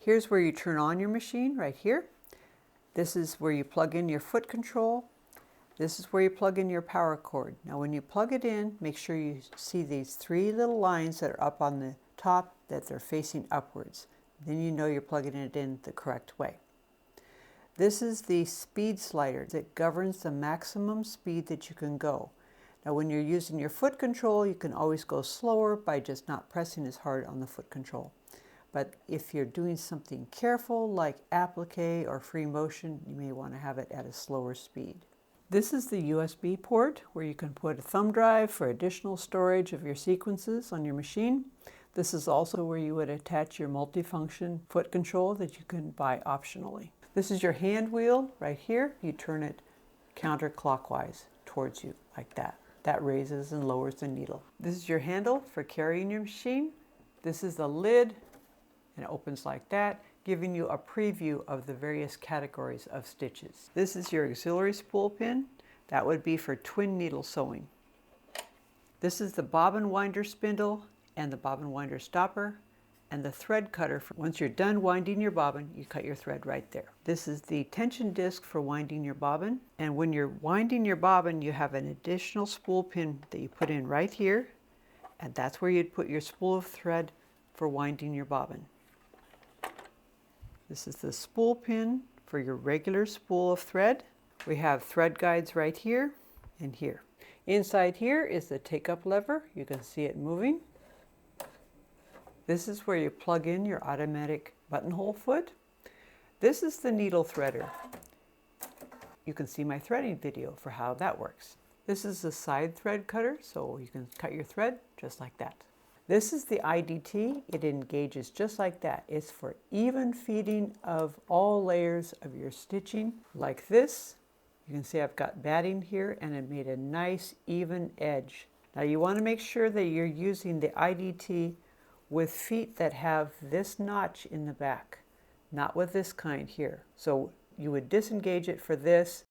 Here's where you turn on your machine, right here. This is where you plug in your foot control. This is where you plug in your power cord. Now when you plug it in, make sure you see these three little lines that are up on the top, that they're facing upwards. Then you know you're plugging it in the correct way. This is the speed slider that governs the maximum speed that you can go. Now when you're using your foot control, you can always go slower by just not pressing as hard on the foot control. But if you're doing something careful like applique or free motion, you may want to have it at a slower speed. This is the USB port where you can put a thumb drive for additional storage of your sequences on your machine. This is also where you would attach your multifunction foot control that you can buy optionally. This is your hand wheel right here. You turn it counterclockwise towards you like that. That raises and lowers the needle. This is your handle for carrying your machine. This is the lid, and it opens like that, giving you a preview of the various categories of stitches. This is your auxiliary spool pin. That would be for twin needle sewing. This is the bobbin winder spindle and the bobbin winder stopper and the thread cutter. Once you're done winding your bobbin, you cut your thread right there. This is the tension disc for winding your bobbin. And when you're winding your bobbin, you have an additional spool pin that you put in right here. And that's where you'd put your spool of thread for winding your bobbin. This is the spool pin for your regular spool of thread. We have thread guides right here and here. Inside here is the take-up lever. You can see it moving. This is where you plug in your automatic buttonhole foot. This is the needle threader. You can see my threading video for how that works. This is the side thread cutter, so you can cut your thread just like that. This is the IDT. It engages just like that. It's for even feeding of all layers of your stitching like this. You can see I've got batting here and it made a nice even edge. Now you want to make sure that you're using the IDT with feet that have this notch in the back, not with this kind here. So you would disengage it for this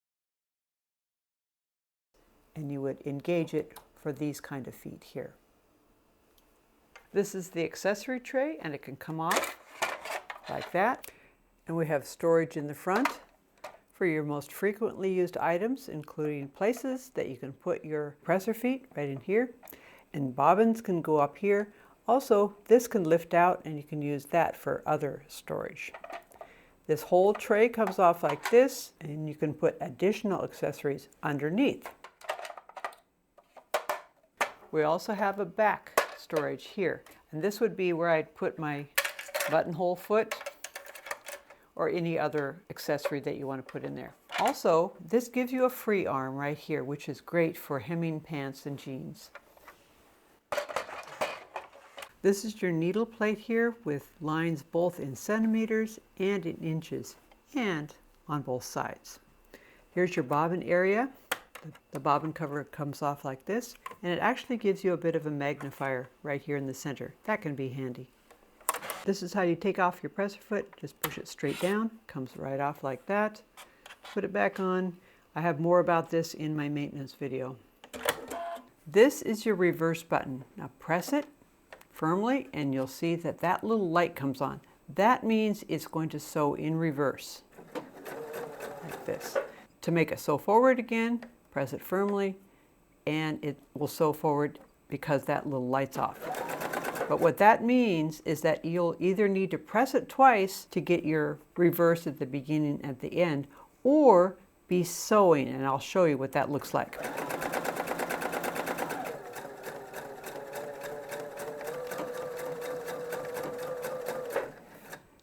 and you would engage it for these kind of feet here. This is the accessory tray and it can come off like that. And we have storage in the front for your most frequently used items, including places that you can put your presser feet right in here. And bobbins can go up here. Also, this can lift out and you can use that for other storage. This whole tray comes off like this and you can put additional accessories underneath. We also have a back storage here, and this would be where I'd put my buttonhole foot or any other accessory that you want to put in there. Also, this gives you a free arm right here, which is great for hemming pants and jeans. This is your needle plate here with lines both in centimeters and in inches and on both sides. Here's your bobbin area. The bobbin cover comes off like this, and it actually gives you a bit of a magnifier right here in the center. That can be handy. This is how you take off your presser foot. Just push it straight down, comes right off like that. Put it back on. I have more about this in my maintenance video. This is your reverse button. Now press it firmly and you'll see that that little light comes on. That means it's going to sew in reverse, like this. To make it sew forward again, press it firmly and it will sew forward because that little light's off. But what that means is that you'll either need to press it twice to get your reverse at the beginning and at the end, or be sewing, and I'll show you what that looks like.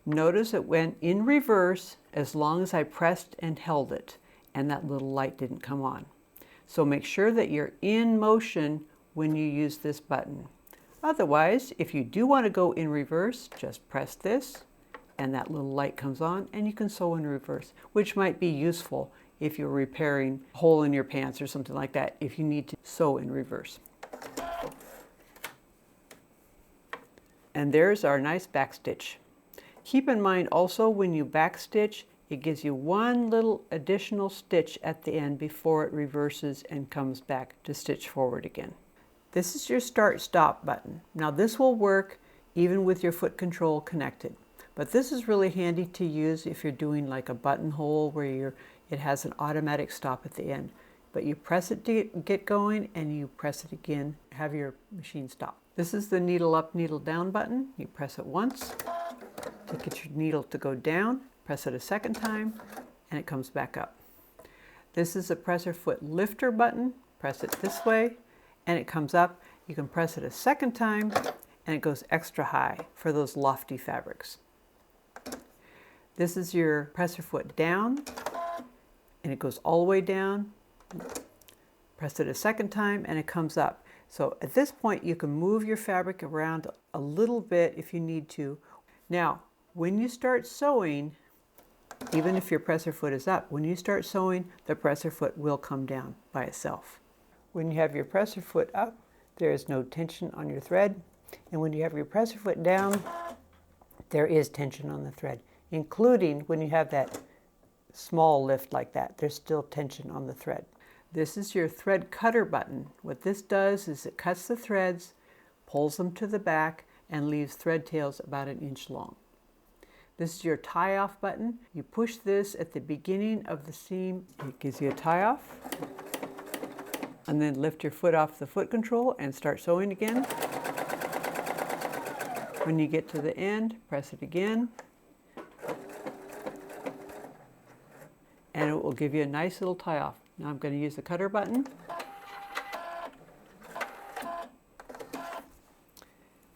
Notice it went in reverse as long as I pressed and held it, and that little light didn't come on. So make sure that you're in motion when you use this button. Otherwise, if you do want to go in reverse, just press this and that little light comes on and you can sew in reverse, which might be useful if you're repairing a hole in your pants or something like that, if you need to sew in reverse. And there's our nice back stitch. Keep in mind also when you back stitch, it gives you one little additional stitch at the end before it reverses and comes back to stitch forward again. This is your start-stop button. Now this will work even with your foot control connected. But this is really handy to use if you're doing like a buttonhole where it has an automatic stop at the end. But you press it to get going and you press it again, have your machine stop. This is the needle up, needle down button. You press it once to get your needle to go down, press it a second time, and it comes back up. This is a presser foot lifter button. Press it this way and it comes up. You can press it a second time and it goes extra high for those lofty fabrics. This is your presser foot down and it goes all the way down. Press it a second time and it comes up. So at this point you can move your fabric around a little bit if you need to. Now, when you start sewing, even if your presser foot is up, when you start sewing, the presser foot will come down by itself. When you have your presser foot up, there is no tension on your thread. And when you have your presser foot down, there is tension on the thread, including when you have that small lift like that, there's still tension on the thread. This is your thread cutter button. What this does is it cuts the threads, pulls them to the back, and leaves thread tails about 1 inch long. This is your tie off button. You push this at the beginning of the seam. It gives you a tie off. And then lift your foot off the foot control and start sewing again. When you get to the end, press it again. And it will give you a nice little tie off. Now I'm going to use the cutter button.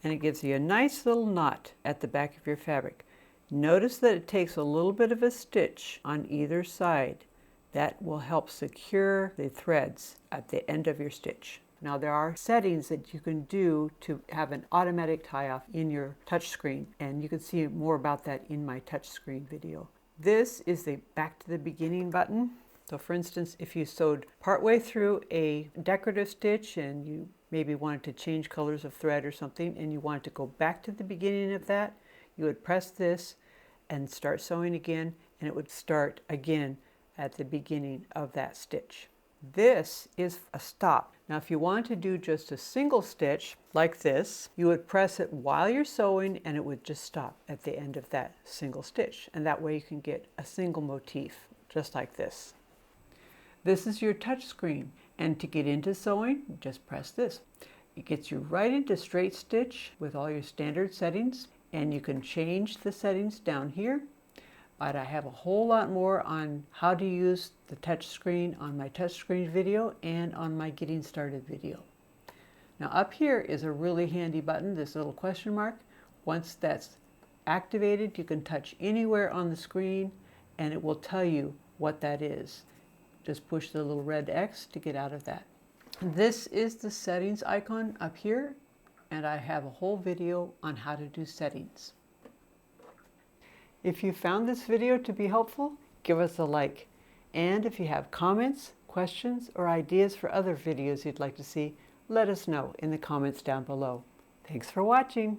And it gives you a nice little knot at the back of your fabric. Notice that it takes a little bit of a stitch on either side. That will help secure the threads at the end of your stitch. Now there are settings that you can do to have an automatic tie-off in your touchscreen, and you can see more about that in my touchscreen video. This is the back to the beginning button. So for instance, if you sewed partway through a decorative stitch and you maybe wanted to change colors of thread or something and you wanted to go back to the beginning of that, you would press this and start sewing again, and it would start again at the beginning of that stitch. This is a stop. Now if you want to do just a single stitch like this, you would press it while you're sewing and it would just stop at the end of that single stitch. And that way you can get a single motif just like this. This is your touch screen, and to get into sewing, just press this. It gets you right into straight stitch with all your standard settings, and you can change the settings down here. But I have a whole lot more on how to use the touch screen on my touch screen video and on my getting started video. Now up here is a really handy button, this little question mark. Once that's activated, you can touch anywhere on the screen and it will tell you what that is. Just push the little red X to get out of that. This is the settings icon up here, and I have a whole video on how to do settings. If you found this video to be helpful, give us a like. And if you have comments, questions, or ideas for other videos you'd like to see, let us know in the comments down below. Thanks for watching.